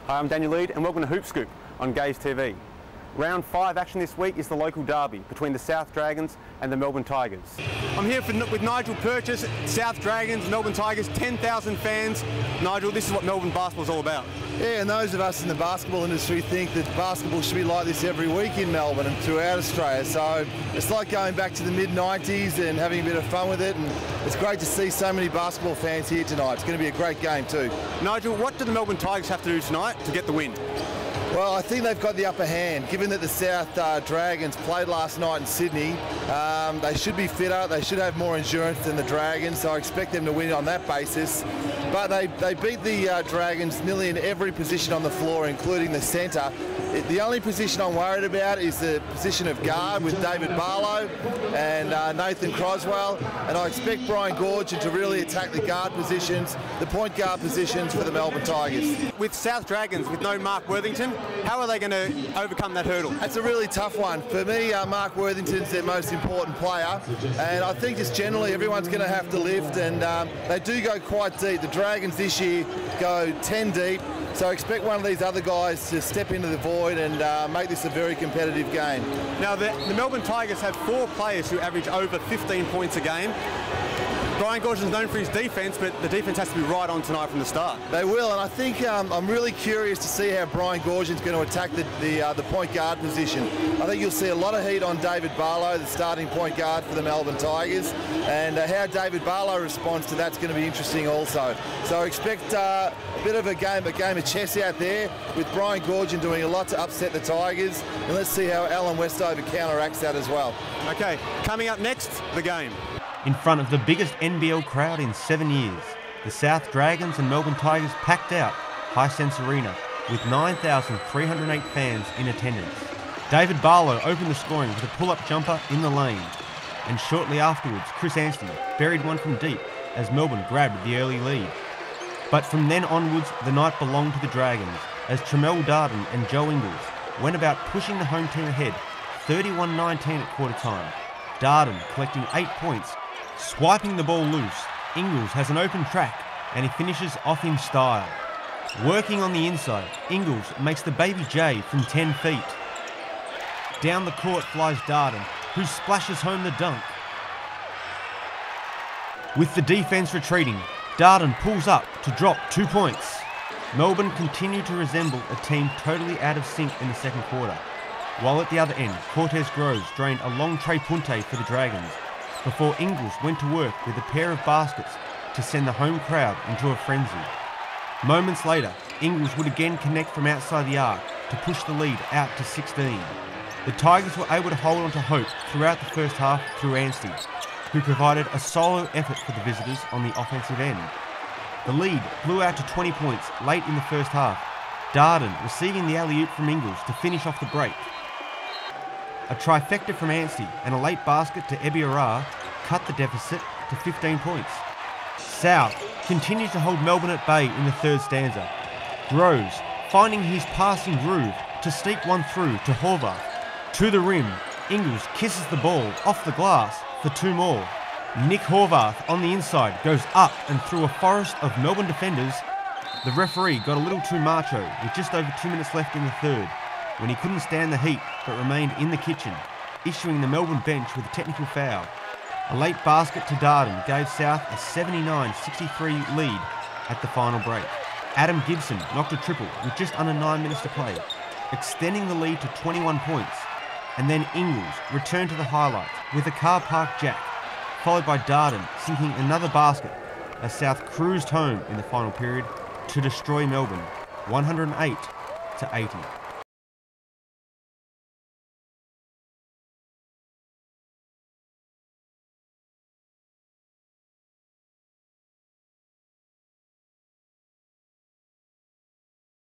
Hi, I'm Daniel Eade and welcome to Hoop Scoop on Gaze TV. Round 5 action this week is the local derby between the South Dragons and the Melbourne Tigers. I'm here with Nigel Purchase, South Dragons, Melbourne Tigers, 10,000 fans. Nigel, this is what Melbourne basketball is all about. Yeah, and those of us in the basketball industry think that basketball should be like this every week in Melbourne and throughout Australia. So it's like going back to the mid-90s and having a bit of fun with it, and it's great to see so many basketball fans here tonight. It's going to be a great game too. Nigel, what do the Melbourne Tigers have to do tonight to get the win? Well, I think they've got the upper hand. Given that the South Dragons played last night in Sydney, they should be fitter, they should have more endurance than the Dragons, so I expect them to win on that basis. But they beat the Dragons nearly in every position on the floor, including the centre. The only position I'm worried about is the position of guard with David Barlow and Nathan Croswell, and I expect Brian Goorjian to really attack the guard positions, the point guard positions for the Melbourne Tigers. With South Dragons, with no Mark Worthington, how are they going to overcome that hurdle? That's a really tough one. For me, Mark Worthington's their most important player, and I think just generally everyone's going to have to lift, and they do go quite deep. The Dragons this year go 10 deep, so I expect one of these other guys to step into the void and make this a very competitive game. Now, the Melbourne Tigers have 4 players who average over 15 points a game. Brian Goorjian is known for his defence, but the defence has to be right on tonight from the start. They will, and I think I'm really curious to see how Brian Goorjian's going to attack the point guard position. I think you'll see a lot of heat on David Barlow, the starting point guard for the Melbourne Tigers, and how David Barlow responds to that's going to be interesting also. So I expect a bit of a game of chess out there with Brian Goorjian doing a lot to upset the Tigers, and let's see how Alan Westover counteracts that as well. Okay, coming up next, the game. In front of the biggest NBL crowd in 7 years, the South Dragons and Melbourne Tigers packed out Hisense Arena with 9,308 fans in attendance. David Barlow opened the scoring with a pull-up jumper in the lane, and shortly afterwards Chris Anstey buried one from deep as Melbourne grabbed the early lead. But from then onwards, the night belonged to the Dragons as Tremel Darden and Joe Ingles went about pushing the home team ahead 31-19 at quarter time. Darden collecting 8 points. Swiping the ball loose, Ingles has an open track and he finishes off in style. Working on the inside, Ingles makes the Baby J from 10 feet. Down the court flies Darden, who splashes home the dunk. With the defence retreating, Darden pulls up to drop 2 points. Melbourne continue to resemble a team totally out of sync in the second quarter, while at the other end, Cortez Groves drained a long Trey Punte for the Dragons, before Ingles went to work with a pair of baskets to send the home crowd into a frenzy. Moments later, Ingles would again connect from outside the arc to push the lead out to 16. The Tigers were able to hold on to hope throughout the first half through Anstey, who provided a solo effort for the visitors on the offensive end. The lead blew out to 20 points late in the first half, Darden receiving the alley-oop from Ingles to finish off the break. A trifecta from Anstey and a late basket to Ebiara cut the deficit to 15 points. South continues to hold Melbourne at bay in the third stanza. Groves finding his passing groove to sneak one through to Horvath. To the rim, Ingles kisses the ball off the glass for 2 more. Nick Horvath on the inside goes up and through a forest of Melbourne defenders. The referee got a little too macho with just over 2 minutes left in the third, when he couldn't stand the heat but remained in the kitchen, issuing the Melbourne bench with a technical foul. A late basket to Darden gave South a 79-63 lead at the final break. Adam Gibson knocked a triple with just under 9 minutes to play, extending the lead to 21 points, and then Ingles returned to the highlights with a car park jack, followed by Darden sinking another basket as South cruised home in the final period to destroy Melbourne 108-80.